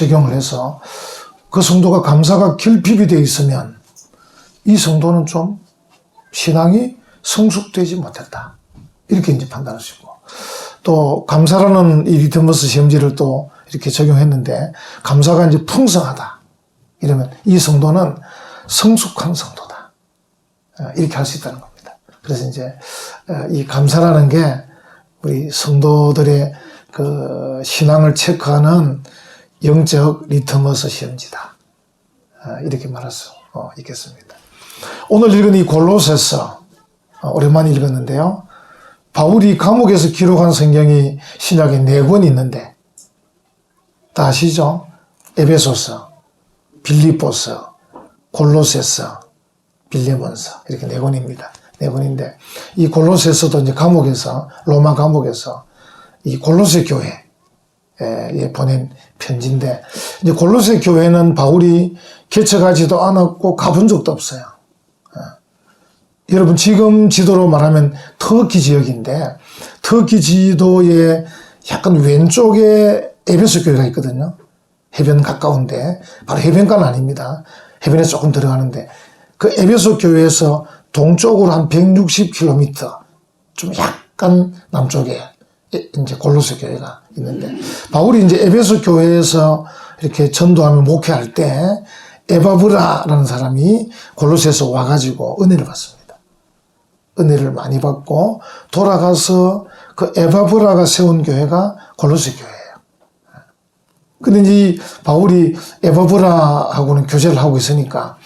적용을 해서 그 성도가 감사가 결핍이 되어 있으면 이 성도는 좀 신앙이 성숙되지 못했다. 이렇게 이제 판단할 수 있고, 또 감사라는 이 리트머스 시험지를 또 이렇게 적용했는데 감사가 이제 풍성하다. 이러면 이 성도는 성숙한 성도다. 이렇게 할 수 있다는 겁니다. 그래서 이제 이 감사라는 게 우리 성도들의 그 신앙을 체크하는 영적 리트머스 시험지다. 이렇게 말할 수 있겠습니다. 오늘 읽은 이 골로새서 오랜만에 읽었는데요. 바울이 감옥에서 기록한 성경이 신약에 4권 있는데 다 아시죠? 에베소서, 빌립보서, 골로새서, 빌레몬서 이렇게 4권입니다. 4권인데 이 골로새서도 이제 감옥에서 로마 감옥에서 이 골로새 교회에 보낸 편지인데 이제 골로새 교회는 바울이 개척하지도 않았고 가본 적도 없어요. 여러분 지금 지도로 말하면 터키 지역인데 터키 지도의 약간 왼쪽에 에베소 교회가 있거든요. 해변 가까운데 바로 해변가는 아닙니다. 해변에 조금 들어가는데 그 에베소 교회에서 동쪽으로 한 160km 좀 약간 남쪽에 이제 골로새 교회가 있는데 바울이 이제 에베소 교회에서 이렇게 전도하며 목회할 때 에바브라라는 사람이 골로새에서 와가지고 은혜를 받습니다. 은혜를 많이 받고 돌아가서 그 에바브라가 세운 교회가 골로새 교회예요. 근데 이제 바울이 에바브라하고는 교제를 하고 있으니까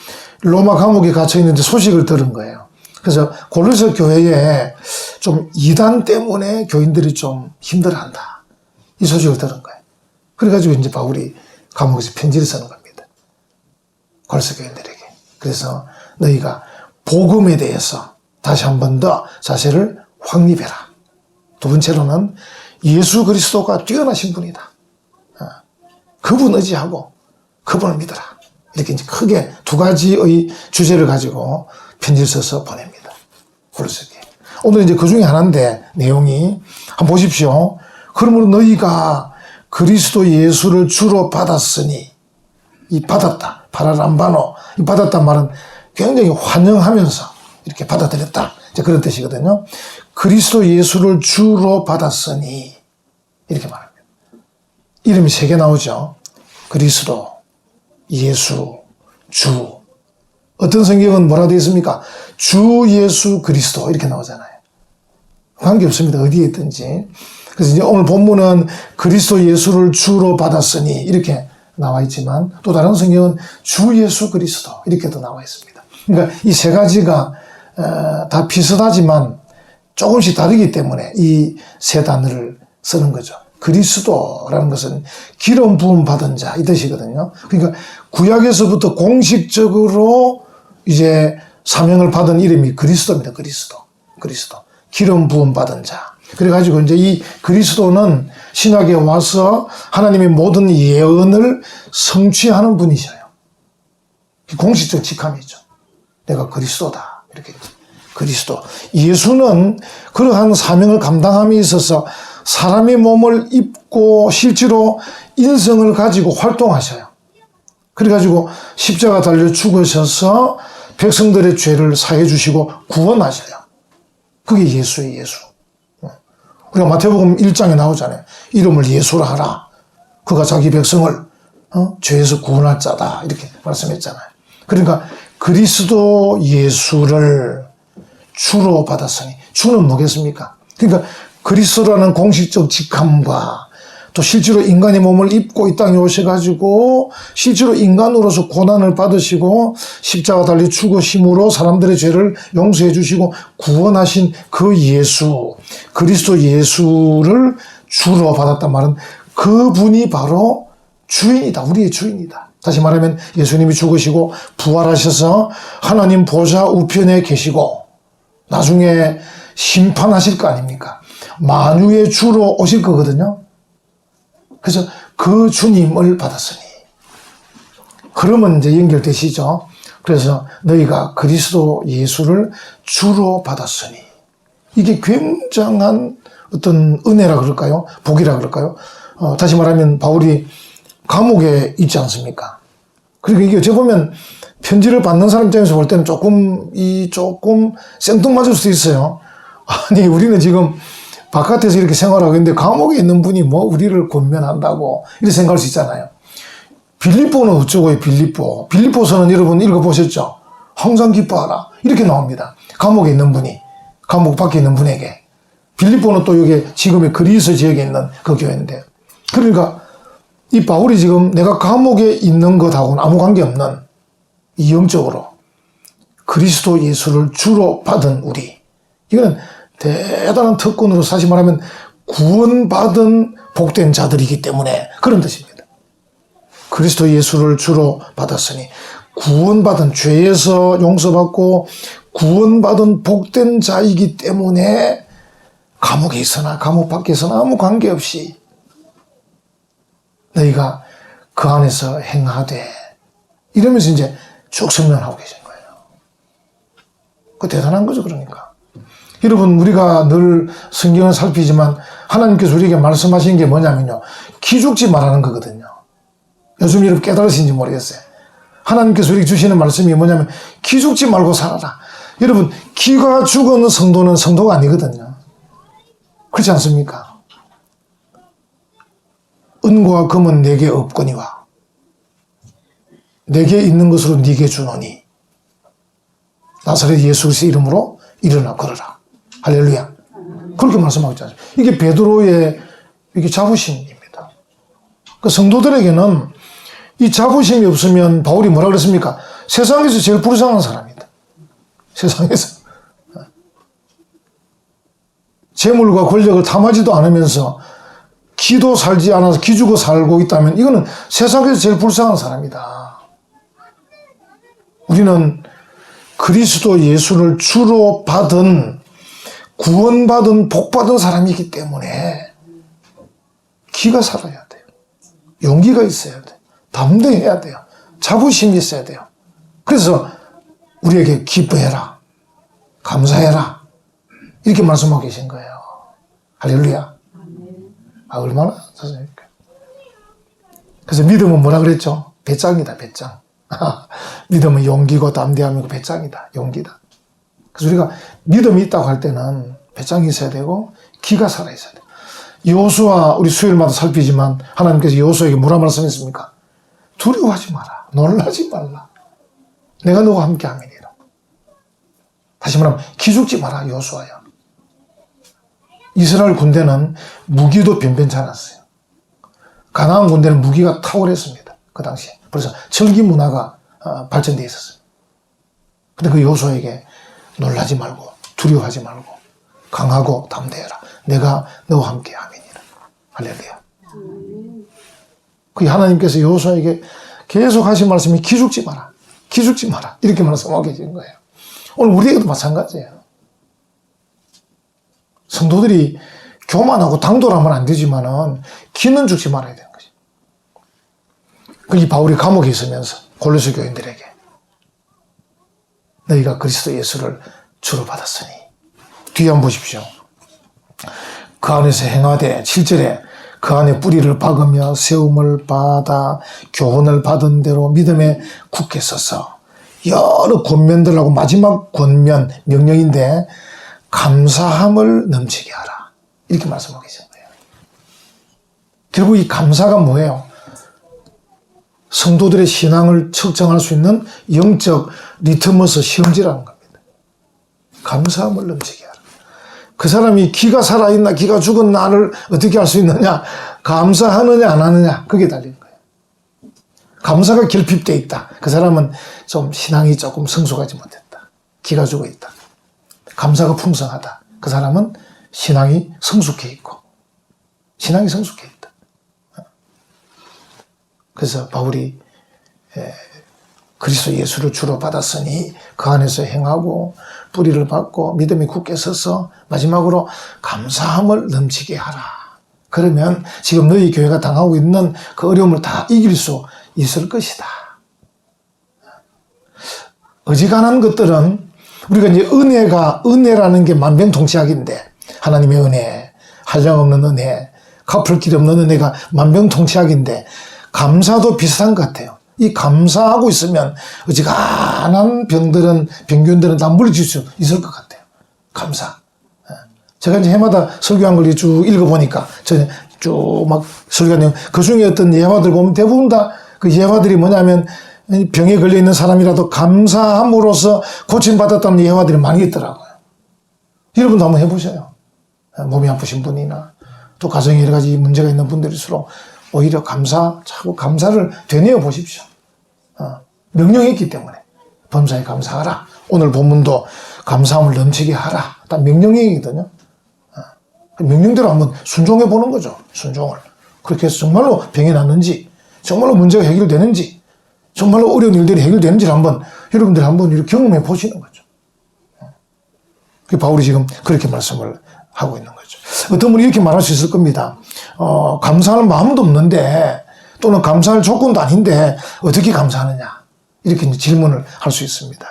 로마 감옥에 갇혀 있는데 소식을 들은 거예요. 그래서 골로새 교회에 좀 이단 때문에 교인들이 좀 힘들어한다. 이 소식을 들은 거예요. 그래가지고 이제 바울이 감옥에서 편지를 쓰는 겁니다. 골로새 교인들에게. 그래서 너희가 복음에 대해서 다시 한 번 더 자세를 확립해라. 두 번째로는 예수 그리스도가 뛰어나신 분이다. 그분 의지하고 그분을 믿어라. 이렇게 이제 크게 2가지의 주제를 가지고 편지를 써서 보냅니다. 골로새 교회. 오늘 이제 그 중에 하나인데 내용이 한번 보십시오. 그러므로 너희가 그리스도 예수를 주로 받았으니 이 받았다. 파라람바노. 이 받았단 말은 굉장히 환영하면서 이렇게 받아들였다. 이제 그런 뜻이거든요. 그리스도 예수를 주로 받았으니 이렇게 말합니다. 이름이 3개 나오죠. 그리스도, 예수, 주. 어떤 성경은 뭐라 되어 있습니까? 주 예수 그리스도 이렇게 나오잖아요. 관계없습니다. 어디에 있든지. 그래서 이제 오늘 본문은 그리스도 예수를 주로 받았으니 이렇게 나와 있지만 또 다른 성경은 주 예수 그리스도 이렇게도 나와 있습니다. 그러니까 이 3가지가 다 비슷하지만 조금씩 다르기 때문에 이 3단어를 쓰는 거죠. 그리스도라는 것은 기름 부음 받은 자 이 뜻이거든요. 그러니까 구약에서부터 공식적으로 이제 사명을 받은 이름이 그리스도입니다. 그리스도. 기름 부음 받은 자. 그래가지고 이제 이 그리스도는 신약에 와서 하나님의 모든 예언을 성취하는 분이셔요. 공식적 직함이죠. 내가 그리스도다. 이렇게. 그리스도. 예수는 그러한 사명을 감당함에 있어서 사람의 몸을 입고 실제로 인성을 가지고 활동하셔요. 그래가지고 십자가 달려 죽으셔서 백성들의 죄를 사해 주시고 구원하셔요. 그게 예수예요, 예수. 우리가 마태복음 1장에 나오잖아요. 이름을 예수라 하라. 그가 자기 백성을 죄에서 구원할 자다. 이렇게 말씀했잖아요. 그러니까 그리스도 예수를 주로 받았으니 주는 뭐겠습니까? 그러니까 그리스도라는 공식적 직함과 또 실제로 인간의 몸을 입고 이 땅에 오셔가지고 실제로 인간으로서 고난을 받으시고 십자가 달리 죽으심으로 사람들의 죄를 용서해 주시고 구원하신 그 예수, 그리스도 예수를 주로 받았단 말은 그분이 바로 주인이다. 우리의 주인이다. 다시 말하면 예수님이 죽으시고 부활하셔서 하나님 보좌 우편에 계시고 나중에 심판하실 거 아닙니까? 만유의 주로 오실 거거든요. 그래서 그 주님을 받았으니. 그러면 이제 연결되시죠. 그래서 너희가 그리스도 예수를 주로 받았으니. 이게 굉장한 어떤 은혜라 그럴까요? 복이라 그럴까요? 다시 말하면 바울이 감옥에 있지 않습니까? 그러니까 이게 어찌 보면 편지를 받는 사람 입장에서 볼 때는 조금 생뚱맞을 수도 있어요. 아니, 우리는 지금 바깥에서 이렇게 생활하고 있는데 감옥에 있는 분이 뭐 우리를 권면한다고 이렇게 생각할 수 있잖아요. 빌립보는 어쩌고요, 빌립보. 빌립보서는 여러분 읽어보셨죠? 항상 기뻐하라. 이렇게 나옵니다. 감옥에 있는 분이, 감옥 밖에 있는 분에게. 빌립보는 또 여기 지금의 그리스 지역에 있는 그 교회인데. 그러니까 이 바울이 지금 내가 감옥에 있는 것하고는 아무 관계없는 이 영적으로 그리스도 예수를 주로 받은 우리. 이거는 대단한 특권으로 사실 말하면 구원받은 복된 자들이기 때문에 그런 뜻입니다. 그리스도 예수를 주로 받았으니 구원받은 죄에서 용서받고 구원받은 복된 자이기 때문에 감옥에 있으나 감옥 밖에 있으나 아무 관계없이 너희가 그 안에서 행하되 이러면서 이제 쭉 설명하고 계신 거예요. 그 대단한 거죠. 그러니까 여러분, 우리가 늘 성경을 살피지만 하나님께서 우리에게 말씀하신 게 뭐냐면요, 기죽지 말라는 거거든요. 요즘 여러분 깨달으신지 모르겠어요. 하나님께서 우리에게 주시는 말씀이 뭐냐면 기죽지 말고 살아라. 여러분, 기가 죽은 성도는 성도가 아니거든요. 그렇지 않습니까? 은과 금은 내게 없거니와 내게 있는 것으로 네게 주노니 나사렛 예수 그리스도의 이름으로 일어나 걸어라. 할렐루야. 그렇게 말씀하고 있지 않습니까? 이게 베드로의 이게 자부심입니다. 그 성도들에게는 이 자부심이 없으면 바울이 뭐라 그랬습니까? 세상에서 제일 불쌍한 사람이다. 세상에서. 재물과 권력을 탐하지도 않으면서 기도 살지 않아서 기죽어 살고 있다면 이거는 세상에서 제일 불쌍한 사람이다. 우리는 그리스도 예수를 주로 받은 구원받은 복받은 사람이기 때문에 기가 살아야 돼요. 용기가 있어야 돼요. 담대해야 돼요. 자부심이 있어야 돼요. 그래서 우리에게 기뻐해라. 감사해라. 이렇게 말씀하고 계신 거예요. 할렐루야. 아, 얼마나 좋습니까? 그래서 믿음은 뭐라 그랬죠? 배짱이다, 배짱. 믿음은 용기고 담대함이고 배짱이다, 용기다. 그래서 우리가 믿음이 있다고 할 때는 배짱이 있어야 되고 기가 살아 있어야 돼요. 여호수아, 우리 수요일마다 살피지만 하나님께서 여호수아에게 뭐라 말씀했습니까? 두려워하지 마라. 놀라지 말라. 내가 너와 함께 함이니라. 다시 말하면 기죽지 마라, 여호수아야. 이스라엘 군대는 무기도 변변치 않았어요. 가나안 군대는 무기가 탁월했습니다. 그 당시에. 그래서 철기 문화가 발전되어 있었어요. 근데 그 여호수아에게 놀라지 말고 두려워하지 말고 강하고 담대해라. 내가 너와 함께 함이니라. 할렐루야. 그 하나님께서 여호수아에게 계속 하신 말씀이 기죽지 마라. 기죽지 마라. 이렇게 말씀하고 계신 거예요. 오늘 우리에게도 마찬가지예요. 성도들이 교만하고 당돌하면 안 되지만은 기는 죽지 말아야 되는 거지. 이 바울이 감옥에 있으면서 골로새 교인들에게 너희가 그리스도 예수를 주로 받았으니 뒤에 한번 보십시오. 그 안에서 행하되 7절에 그 안에 뿌리를 박으며 세움을 받아 교훈을 받은 대로 믿음에 굳게 서서 여러 권면들하고 마지막 권면 명령인데 감사함을 넘치게 하라. 이렇게 말씀하고 계신 거예요. 결국 이 감사가 뭐예요? 성도들의 신앙을 측정할 수 있는 영적 리트머스 시험지라는 겁니다. 감사함을 넘치게 하라. 그 사람이 기가 살아있나 기가 죽은 나를 어떻게 할 수 있느냐, 감사하느냐 안 하느냐, 그게 달린 거예요. 감사가 결핍되어 있다. 그 사람은 좀 신앙이 조금 성숙하지 못했다. 기가 죽어 있다. 감사가 풍성하다. 그 사람은 신앙이 성숙해 있고 신앙이 성숙해 있다. 그래서 바울이 그리스도 예수를 주로 받았으니 그 안에서 행하고 뿌리를 받고 믿음이 굳게 서서 마지막으로 감사함을 넘치게 하라. 그러면 지금 너희 교회가 당하고 있는 그 어려움을 다 이길 수 있을 것이다. 어지간한 것들은 우리가 이제 은혜라는 게 만병통치약인데, 하나님의 은혜, 한량없는 은혜, 갚을 길 없는 은혜가 만병통치약인데, 감사도 비슷한 것 같아요. 이 감사하고 있으면 어지간한 병균들은 다 물리칠 수 있을 것 같아요. 감사. 제가 이제 해마다 설교한 걸 쭉 읽어보니까, 저는 쭉 막 설교한 내용, 그 중에 어떤 예화들 보면 대부분 다 그 예화들이 뭐냐면, 병에 걸려있는 사람이라도 감사함으로써 고침받았다는 예화들이 많이 있더라고요. 여러분도 한번 해보셔요. 몸이 아프신 분이나, 또 가정에 여러 가지 문제가 있는 분들일수록 오히려 자꾸 감사를 되뇌어 보십시오. 명령했기 때문에. 범사에 감사하라. 오늘 본문도 감사함을 넘치게 하라. 딱 명령이거든요. 명령대로 한번 순종해 보는 거죠. 순종을. 그렇게 해서 정말로 병이 낫는지, 정말로 문제가 해결되는지, 정말로 어려운 일들이 해결되는지를 여러분들이 한번 이렇게 경험해 보시는 거죠. 바울이 지금 그렇게 말씀을 하고 있는 거죠. 어떤 분이 이렇게 말할 수 있을 겁니다. 감사할 마음도 없는데, 또는 감사할 조건도 아닌데, 어떻게 감사하느냐. 이렇게 질문을 할 수 있습니다.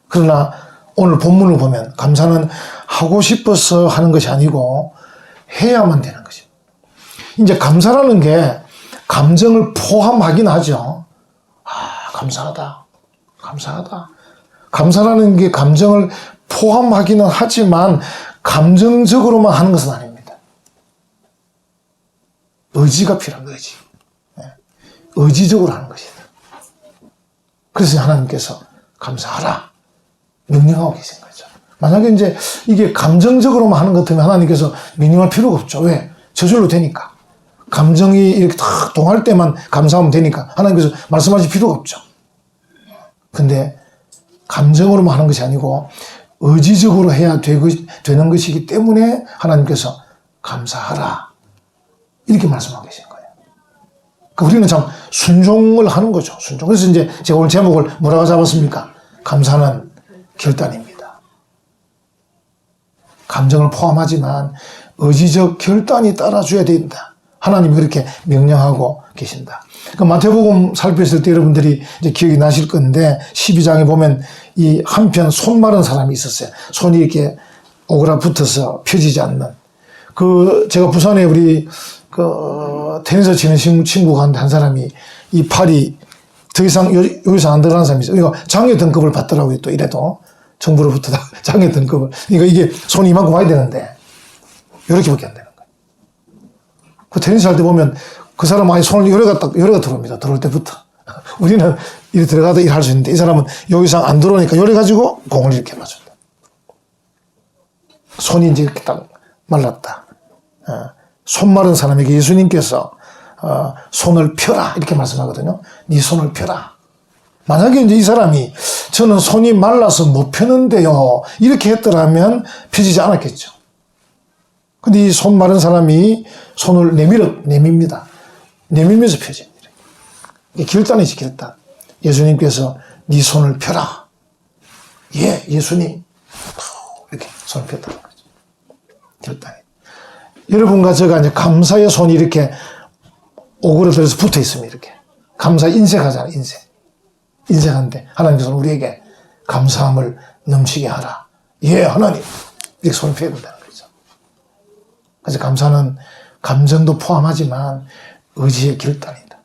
그러나 오늘 본문을 보면 감사는 하고 싶어서 하는 것이 아니고 해야만 되는 것입니다. 이제 감사라는 게 감정을 포함하긴 하죠. 감사하다. 감사하다. 감사라는 게 감정을 포함하기는 하지만 감정적으로만 하는 것은 아닙니다. 의지가 필요합니다. 의지. 의지적으로 하는 것이다. 그래서 하나님께서 감사하라 명령하고 계신 거죠. 만약에 이제 이게 감정적으로만 하는 것 같으면 하나님께서 명령할 필요가 없죠. 왜? 저절로 되니까. 감정이 이렇게 탁 동할 때만 감사하면 되니까 하나님께서 말씀하실 필요가 없죠. 근데 감정으로만 하는 것이 아니고 의지적으로 해야 되는 것이기 때문에 하나님께서 감사하라 이렇게 말씀하고 계신 거예요. 그러니까 우리는 참 순종을 하는 거죠. 순종. 그래서 이제 제가 오늘 제목을 뭐라고 잡았습니까? 감사는 결단입니다. 감정을 포함하지만 의지적 결단이 따라줘야 된다. 하나님이 그렇게 명령하고 계신다. 그 마태복음 살폈을 때 여러분들이 이제 기억이 나실 건데 12장에 보면 이 한편 손 마른 사람이 있었어요. 손이 이렇게 오그라붙어서 펴지지 않는. 제가 부산에 우리 테니스 치는 친구가 한 사람이 이 팔이 더 이상 여기서 안 들어가는 사람이 있어요. 이거 장애 등급을 받더라고요. 또 이래도 정부로부터 장애 등급을. 그러니까 이게 손이 이만큼 와야 되는데 이렇게밖에 안 되는 거예요. 그 테니스 할 때 보면 그 사람 아예 손을 요래가 들어옵니다. 들어올 때부터. 우리는 이렇게 들어가다 일할 수 있는데 이 사람은 여기 이상 안 들어오니까 요래 가지고 공을 이렇게 맞춘다. 손이 이제 이렇게 딱 말랐다. 손 마른 사람에게 예수님께서 손을 펴라 이렇게 말씀하거든요. 네 손을 펴라. 만약에 이제 이 사람이 저는 손이 말라서 못 펴는데요 이렇게 했더라면 펴지지 않았겠죠. 근데 이 손 마른 사람이 손을 내밉니다. 내밀면서 펴집니다. 결단이지 결단. 예수님께서 네 손을 펴라. 예, 예수님. 이렇게 손을 폈다는 거죠. 결단이. 여러분과 제가 이제 감사의 손이 이렇게 오그라들어서 붙어 있습니다. 이렇게. 감사 인색하잖아요, 인색. 인색한데 하나님께서는 우리에게 감사함을 넘치게 하라. 예, 하나님. 이렇게 손을 펴야 된다는 거죠. 그래서 감사는 감정도 포함하지만 의지의 결단이다.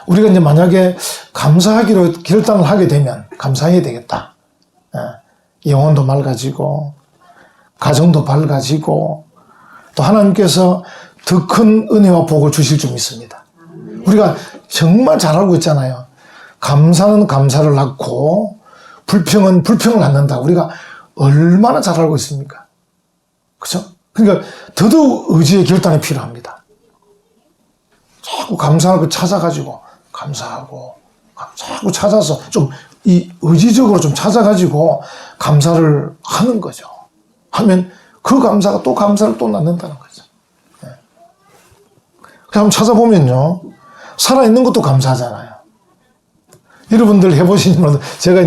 우리가 이제 만약에 감사하기로 결단을 하게 되면 감사해야 되겠다. 영혼도 맑아지고 가정도 밝아지고 또 하나님께서 더 큰 은혜와 복을 주실 줄 믿습니다. 우리가 정말 잘 알고 있잖아요. 감사는 감사를 낳고 불평은 불평을 낳는다. 우리가 얼마나 잘 알고 있습니까? 그렇죠? 그러니까 더더욱 의지의 결단이 필요합니다. 자꾸 감사할 거 찾아가지고 감사하고 자꾸 찾아서 좀 이 의지적으로 좀 찾아가지고 감사를 하는 거죠. 하면 그 감사가 또 감사를 또 낳는다는 거죠. 네. 한번 찾아보면요. 살아있는 것도 감사하잖아요. 여러분들 해보신 분은 제가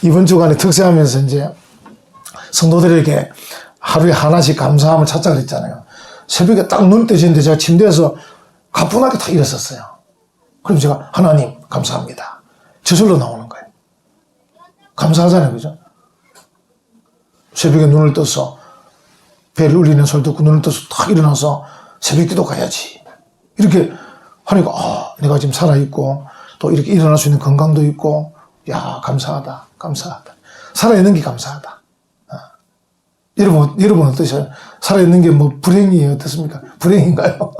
이번 주간에 특세하면서 이제 성도들에게 하루에 하나씩 감사함을 찾자 그랬잖아요. 새벽에 딱 눈 뜨시는데 제가 침대에서 가뿐하게 딱 일었었어요. 그럼 제가 하나님 감사합니다. 저절로 나오는 거예요. 감사하잖아요. 그죠? 새벽에 눈을 떠서 배를 울리는 소리 듣고 눈을 떠서 탁 일어나서 새벽 기도 가야지. 이렇게 하니까, 아, 내가 지금 살아있고, 또 이렇게 일어날 수 있는 건강도 있고, 야, 감사하다, 감사하다. 살아있는 게 감사하다. 여러분 어떠세요? 살아있는 게 뭐 불행이에요? 어떻습니까? 불행인가요?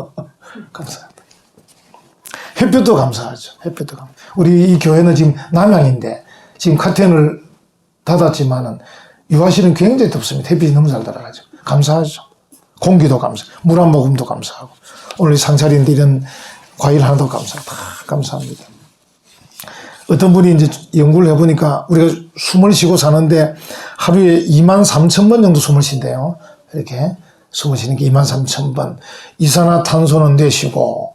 감사하다. 햇볕도 감사하죠. 햇볕도 감사. 우리 이 교회는 지금 남양인데, 지금 커튼을 닫았지만은, 유아실은 굉장히 덥습니다. 햇빛이 너무 잘 들어가죠. 감사하죠. 공기도 감사, 물 한 모금도 감사하고, 오늘 상차린데 이런 과일 하나도 감사하고, 다 감사합니다. 어떤 분이 이제 연구를 해보니까 우리가 숨을 쉬고 사는데 하루에 23,000번 정도 숨을 쉰대요. 이렇게 숨을 쉬는 게 23,000번. 이산화탄소는 내쉬고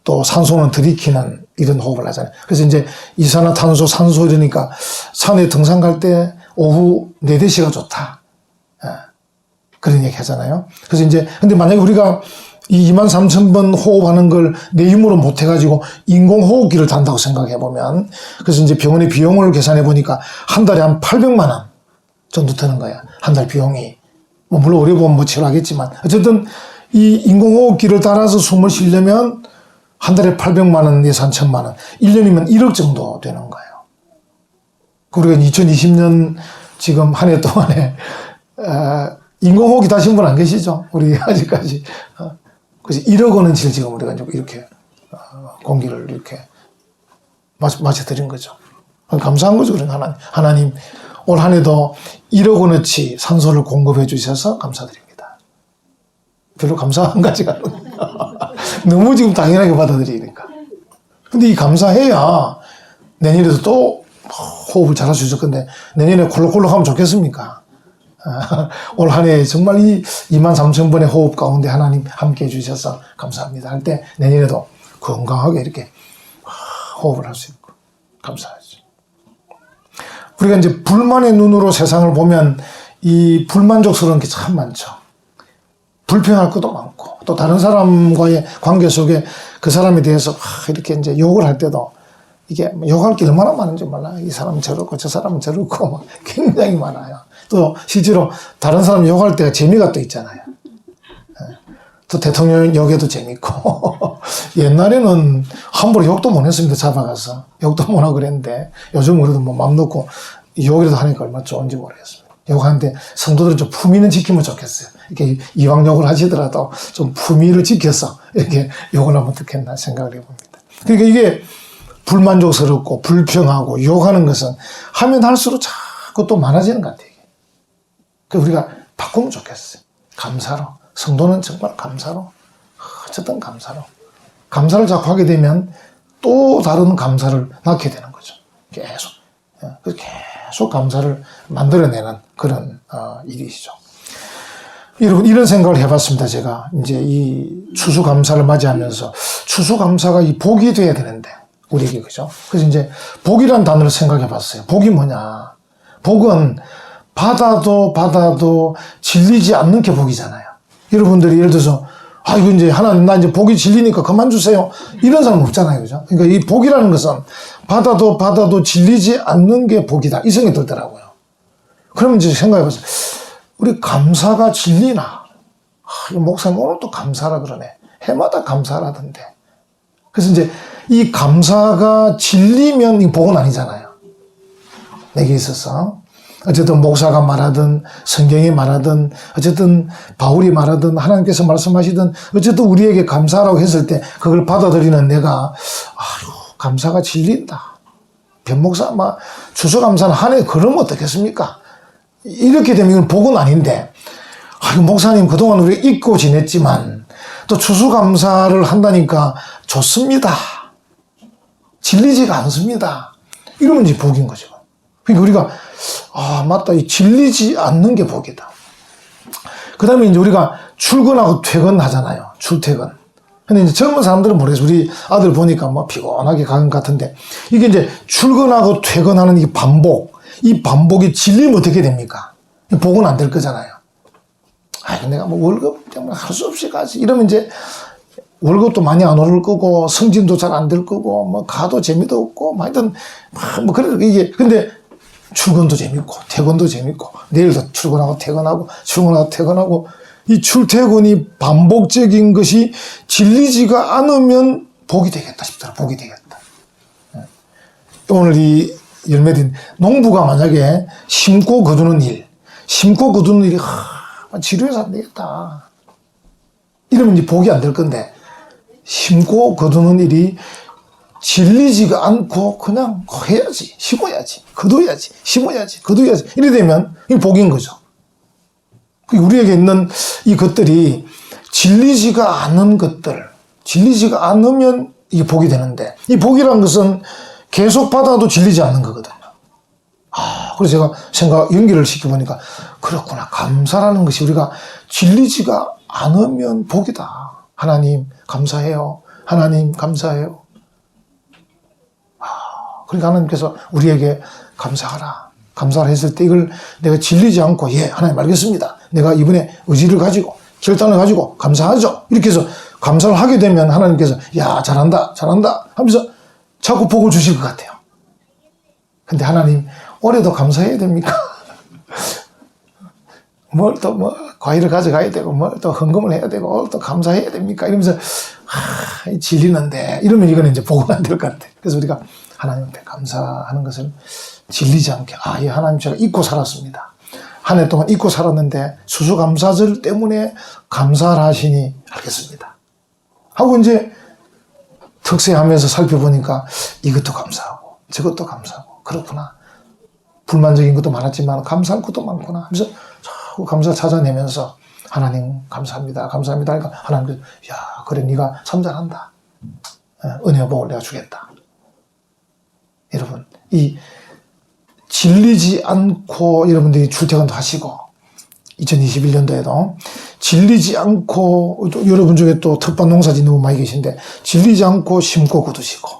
또 산소는 들이키는 이런 호흡을 하잖아요. 그래서 이제 이산화탄소, 산소 이러니까 산에 등산 갈 때 오후 4-5시가 좋다. 그런 얘기 하잖아요. 그래서 이제, 근데 만약에 우리가 이 23,000번 호흡하는 걸 내 힘으로 못 해가지고 인공호흡기를 단다고 생각해 보면, 그래서 이제 병원의 비용을 계산해 보니까 한 달에 한 800만 원 정도 드는 거야. 한 달 비용이. 뭐 물론 오래 보면 뭐 치료하겠지만, 어쨌든 이 인공호흡기를 달아서 숨을 쉬려면 한 달에 800만 원 내서 한 1,000만 원. 1년이면 1억 정도 되는 거예요. 우리가 2020년 지금 한 해 동안에, 인공호흡기 다신 분 안 계시죠? 우리 아직까지. 그래서 1억 원어치를 지금 우리가 이렇게 공기를 이렇게 마쳐드린 거죠. 감사한 거죠. 그러니까 하나님 올 한 해도 1억 원어치 산소를 공급해 주셔서 감사드립니다. 별로 감사한 가지가 너무 지금 당연하게 받아들이니까. 근데 이 감사해야 내년에도 또 호흡을 잘할 수 있을 건데, 내년에 콜록콜록 하면 좋겠습니까? 올 한 해 정말 이 23,000번의 호흡 가운데 하나님 함께 해주셔서 감사합니다 할 때 내년에도 건강하게 이렇게 호흡을 할 수 있고 감사하죠. 우리가 이제 불만의 눈으로 세상을 보면 이 불만족스러운 게 참 많죠. 불평할 것도 많고, 또 다른 사람과의 관계 속에 그 사람에 대해서 이렇게 이제 욕을 할 때도 이게 욕할 게 얼마나 많은지 몰라. 이 사람은 저렇고 저 사람은 저렇고 굉장히 많아요. 또 실제로 다른 사람 욕할 때가 재미가 또 있잖아요. 또 대통령 욕에도 재밌고 옛날에는 함부로 욕도 못 했습니다. 잡아가서 욕도 못 하고 그랬는데 요즘 우리도 뭐 맘 놓고 욕이라도 하니까 얼마나 좋은지 모르겠습니다. 욕하는데 성도들은 좀 품위는 지키면 좋겠어요. 이렇게 이왕 욕을 하시더라도 좀 품위를 지켜서 이렇게 욕을 하면 어떻겠나 생각을 해봅니다. 그러니까 이게 불만족스럽고 불평하고 욕하는 것은 하면 할수록 자꾸 또 많아지는 것 같아요. 그러니까 우리가 바꾸면 좋겠어요. 감사로. 성도는 정말 감사로. 어쨌든 감사로. 감사를 자꾸 하게 되면 또 다른 감사를 낳게 되는 거죠. 계속. 계속 감사를 만들어내는 그런 일이시죠. 여러분, 이런 생각을 해봤습니다. 제가 이제 이 추수감사를 맞이하면서 추수감사가 이 복이 돼야 되는데 우리에게, 그죠? 그래서 이제 복이란 단어를 생각해 봤어요. 복이 뭐냐? 복은 받아도 질리지 않는 게 복이잖아요. 여러분들이 예를 들어서, 이거 이제 하나님, 나 이제 복이 질리니까 그만 주세요. 이런 사람 없잖아요. 그죠? 그러니까 이 복이라는 것은 받아도 질리지 않는 게 복이다. 이 생각이 들더라고요. 그러면 이제 생각해 봤어요. 우리 감사가 질리나? 이 목사님 오늘 또 감사라 그러네. 해마다 감사라던데. 그래서 이제 이 감사가 질리면 이 복은 아니잖아요. 내게 있어서. 어쨌든 목사가 말하든 성경이 말하든 어쨌든 바울이 말하든 하나님께서 말씀하시든 어쨌든 우리에게 감사라고 했을 때 그걸 받아들이는 내가 감사가 질린다. 변목사 추수감사는 한 해 그러면 어떻겠습니까? 이렇게 되면 이건 복은 아닌데 목사님 그동안 우리 잊고 지냈지만 또 추수감사를 한다니까 좋습니다. 질리지가 않습니다. 이러면 이제 복인 거죠. 그러니까 우리가 맞다. 이 질리지 않는 게 복이다. 그 다음에 이제 우리가 출근하고 퇴근하잖아요. 출퇴근. 근데 이제 젊은 사람들은 모르겠어요. 우리 아들 보니까 뭐 피곤하게 가는 것 같은데 이게 이제 출근하고 퇴근하는 이 반복. 이 반복이 질리면 어떻게 됩니까? 복은 안 될 거잖아요. 내가 뭐 월급 때문에 할 수 없이 가지. 이러면 이제 월급도 많이 안 오를 거고 승진도 잘 안 될 거고 뭐 가도 재미도 없고 하여튼 뭐 그래 이게 근데 출근도 재밌고 퇴근도 재밌고 내일도 출근하고 퇴근하고 출근하고 퇴근하고 이 출퇴근이 반복적인 것이 질리지가 않으면 복이 되겠다 싶더라. 복이 되겠다. 오늘 이 열매된 농부가 만약에 심고 거두는 일, 심고 거두는 일이 지루해서 안 되겠다. 이러면 이제 복이 안 될 건데, 심고 거두는 일이 질리지가 않고 그냥 해야지, 심어야지, 거둬야지, 심어야지, 거둬야지. 이래 되면 이 복인 거죠. 우리에게 있는 이 것들이 질리지가 않은 것들, 질리지가 않으면 이게 복이 되는데, 이 복이란 것은 계속 받아도 질리지 않는 거거든요. 그래서 제가 연기를 시켜보니까, 그렇구나. 감사라는 것이 우리가 질리지가 않으면 복이다. 하나님, 감사해요. 하나님, 감사해요. 그러니까 하나님께서 우리에게 감사하라. 감사를 했을 때 이걸 내가 질리지 않고, 예, 하나님 알겠습니다. 내가 이번에 의지를 가지고, 결단을 가지고 감사하죠. 이렇게 해서 감사를 하게 되면 하나님께서, 야, 잘한다, 잘한다 하면서 자꾸 복을 주실 것 같아요. 근데 하나님, 올해도 감사해야 됩니까? 뭘 또 과일을 가져가야 되고, 뭘 또 헌금을 해야 되고, 또 감사해야 됩니까? 이러면서, 질리는데, 이러면 이거는 이제 복은 안 될 것 같아. 그래서 우리가 하나님께 감사하는 것을 질리지 않게, 예, 하나님 제가 잊고 살았습니다. 한 해 동안 잊고 살았는데, 수수감사절 때문에 감사를 하시니 알겠습니다. 하고 이제 특세하면서 살펴보니까 이것도 감사하고, 저것도 감사하고, 그렇구나. 불만적인 것도 많았지만 감사할 것도 많구나 하면서 자꾸 감사 찾아내면서 하나님 감사합니다. 감사합니다. 그러니까 하나님께서 야, 그래 네가 참 잘한다. 은혜와 복을 내가 주겠다. 여러분, 이 질리지 않고 여러분들이 출퇴근도 하시고 2021년도에도 질리지 않고 또 여러분 중에 또 텃밭 농사 짓는 분 많이 계신데 질리지 않고 심고 거두시고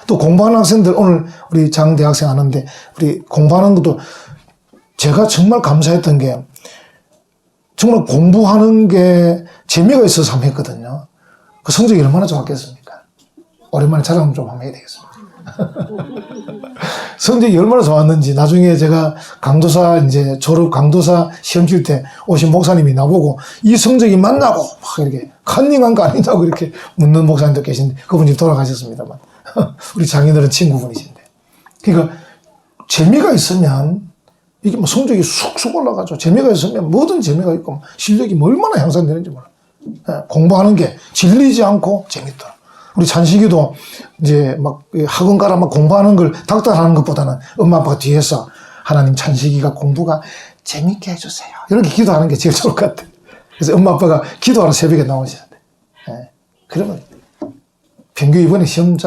또 공부하는 학생들 오늘 우리 장 대학생 하는데 우리 공부하는 것도 제가 정말 감사했던 게 정말 공부하는 게 재미가 있어서 한번 했거든요. 그 성적이 얼마나 좋았겠습니까? 오랜만에 자랑 좀 한번 해야 되겠습니다. 성적이 얼마나 좋았는지 나중에 제가 강도사 이제 졸업 강도사 시험 칠 때 오신 목사님이 나보고 이 성적이 맞나고 막 이렇게 컨닝한 거 아니냐고 이렇게 묻는 목사님도 계신데 그분이 돌아가셨습니다만 우리 장인어른 친구분이신데 그러니까 재미가 있으면 이게 뭐 성적이 쑥쑥 올라가죠. 재미가 있으면 뭐든 재미가 있고 실력이 뭐 얼마나 향상되는지 몰라. 공부하는 게 질리지 않고 재밌더라. 우리 찬식이도 이제 막 학원 가라 막 공부하는 걸 닥달하는 것보다는 엄마 아빠가 뒤에서 하나님 찬식이가 공부가 재밌게 해주세요. 이렇게 기도하는 게 제일 좋을 것 같아. 그래서 엄마 아빠가 기도하러 새벽에 나오셔야 돼. 그러면 평균 이번에 시험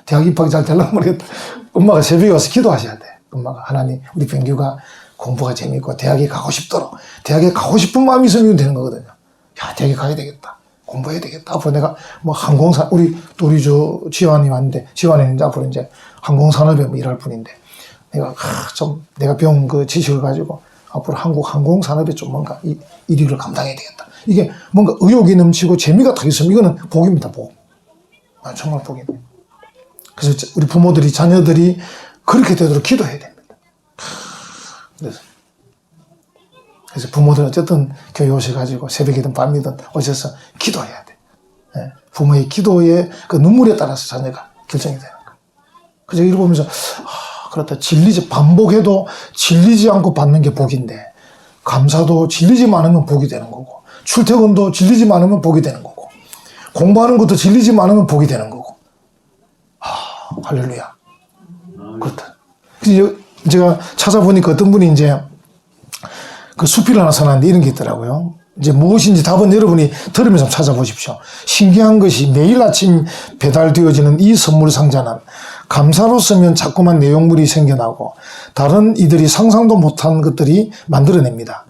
대학 입학이 잘 되려면 모르겠다. 엄마가 새벽에 와서 기도하셔야 돼. 엄마가 하나님 우리 병규가 공부가 재밌고 대학에 가고 싶도록 대학에 가고 싶은 마음이 있으면 되는 거거든요. 야, 대학에 가야 되겠다. 공부해야 되겠다. 앞으로 내가 항공사 우리 지환이 왔는데 지환이는 이제 앞으로 이제 항공산업에 일할 분인데 내가 내가 배운 그 지식을 가지고 앞으로 한국 항공산업에 좀 뭔가 일위를 감당해야 되겠다. 이게 뭔가 의욕이 넘치고 재미가 더 있으면 이거는 복입니다. 복. 정말 복입니다. 그래서 우리 부모들이 자녀들이 그렇게 되도록 기도해야 됩니다. 그래서 부모들은 어쨌든 교회 오셔가지고 새벽이든 밤이든 오셔서 기도해야 돼. 부모의 기도의 그 눈물에 따라서 자녀가 결정이 되는 거야. 그래서 이걸 보면서 그렇다. 반복해도 질리지 않고 받는 게 복인데 감사도 질리지 않으면 복이 되는 거고 출퇴근도 질리지 않으면 복이 되는 거고 공부하는 것도 질리지 않으면 복이 되는 거고 할렐루야. 그렇다. 그래서 제가 찾아보니까 어떤 분이 이제 그 수필을 하나 써놨는데 이런 게 있더라고요. 이제 무엇인지 답은 여러분이 들으면서 찾아보십시오. 신기한 것이 매일 아침 배달되어지는 이 선물 상자는 감사로 쓰면 자꾸만 내용물이 생겨나고 다른 이들이 상상도 못한 것들이 만들어냅니다.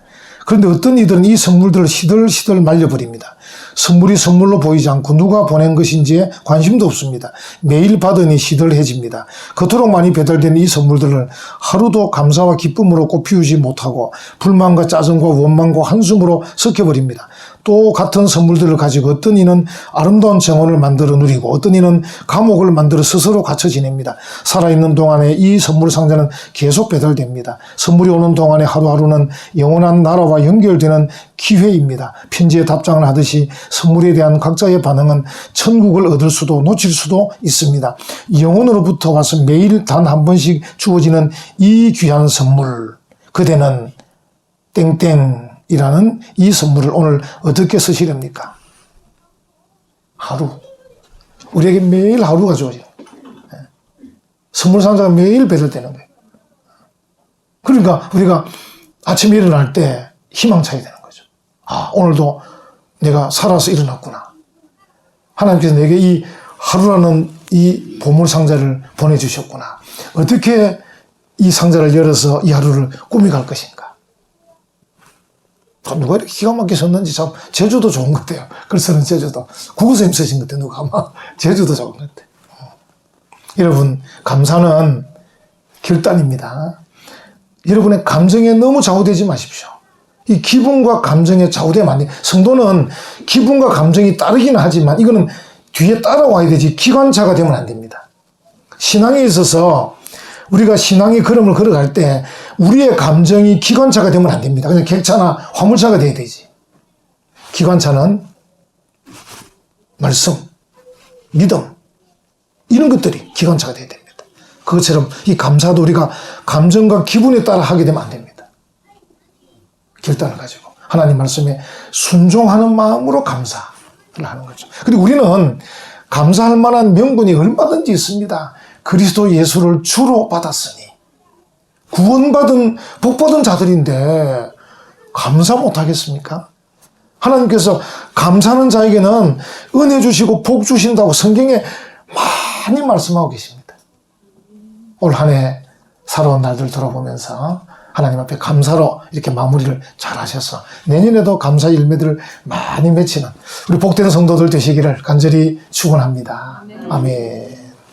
그런데 어떤 이들은 이 선물들을 시들시들 말려버립니다. 선물이 선물로 보이지 않고 누가 보낸 것인지에 관심도 없습니다. 매일 받으니 시들해집니다. 그토록 많이 배달되는 이 선물들을 하루도 감사와 기쁨으로 꽃피우지 못하고 불만과 짜증과 원망과 한숨으로 섞여버립니다. 또 같은 선물들을 가지고 어떤 이는 아름다운 정원을 만들어 누리고 어떤 이는 감옥을 만들어 스스로 갇혀 지냅니다. 살아있는 동안에 이 선물 상자는 계속 배달됩니다. 선물이 오는 동안에 하루하루는 영원한 나라와 연결되는 기회입니다. 편지에 답장을 하듯이 선물에 대한 각자의 반응은 천국을 얻을 수도 놓칠 수도 있습니다. 영혼으로부터 와서 매일 단 한 번씩 주어지는 이 귀한 선물, 그대는 땡땡이라는 이 선물을 오늘 어떻게 쓰시렵니까? 하루. 우리에게 매일 하루가 주어져요. 선물 상자가 매일 배달되는 거예요. 그러니까 우리가 아침에 일어날 때 희망차게 되는 거죠. 아, 오늘도 내가 살아서 일어났구나. 하나님께서 내게 이 하루라는 이 보물 상자를 보내주셨구나. 어떻게 이 상자를 열어서 이 하루를 꾸며갈 것인가. 누가 이렇게 기가 막히게 썼는지 참 제주도 좋은 것 같아요. 글 쓰는 제주도. 국어선생님 쓰신 것 같아요. 누가 아마 제주도 좋은 것 같아요. 여러분, 감사는 결단입니다. 여러분의 감정에 너무 좌우되지 마십시오. 이 기분과 감정에 좌우되면 안 돼요. 성도는 기분과 감정이 따르기는 하지만 이거는 뒤에 따라와야 되지 기관차가 되면 안 됩니다. 신앙에 있어서 우리가 신앙의 걸음을 걸어갈 때 우리의 감정이 기관차가 되면 안 됩니다. 그냥 객차나 화물차가 돼야 되지. 기관차는 말씀, 믿음 이런 것들이 기관차가 돼야 됩니다. 그것처럼 이 감사도 우리가 감정과 기분에 따라 하게 되면 안 됩니다. 결단을 가지고 하나님 말씀에 순종하는 마음으로 감사를 하는 거죠. 그리고 우리는 감사할 만한 명분이 얼마든지 있습니다. 그리스도 예수를 주로 받았으니 구원받은 복받은 자들인데 감사 못하겠습니까? 하나님께서 감사하는 자에게는 은혜 주시고 복 주신다고 성경에 많이 말씀하고 계십니다. 올 한 해 살아온 날들 돌아보면서 하나님 앞에 감사로 이렇게 마무리를 잘 하셔서 내년에도 감사 열매들을 많이 맺히는 우리 복된 성도들 되시기를 간절히 축원합니다. 아멘.